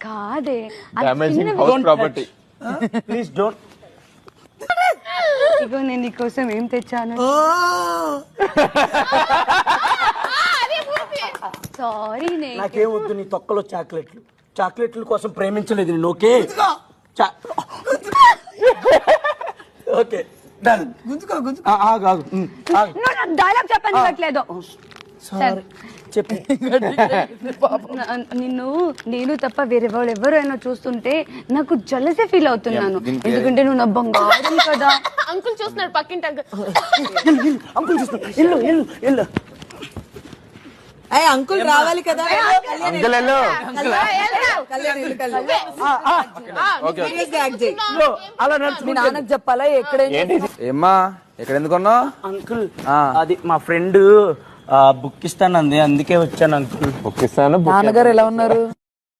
కాదే property please don't. ఇగో నేను నీకోసం ఏం తెచ్చాను. సారీ నాకేం వద్దు నీ తొక్కలో చాక్లెట్లు. చాక్లెట్ల కోసం ప్రేమించలేదు నేను. Okay okay done. డైలాగ్ చెప్పలేదు. చెప్పి నిన్ను నేను తప్ప వేరే వాళ్ళు ఎవరైనా చూస్తుంటే నాకు జలసే ఫీల్ అవుతున్నాను. ఎందుకంటే నువ్వు నా బంగారం కదా. అంకుల్ చూస్తున్నాడు పక్కింటి అంకుల్ చూస్తున్నా. అంకుల్ రావాలి కదా. అలా నడుచు. నాన్నకు చెప్పాలా ఎక్కడైనా. ఏమ్మా ఎక్కడ ఎందుకున్నావు? అంకుల్ అది మా ఫ్రెండ్ బుక్ ఇస్తానంది, అందుకే వచ్చాను అంకుల్. బుక్ ఇస్తాను. నాన్నగారు ఎలా ఉన్నారు?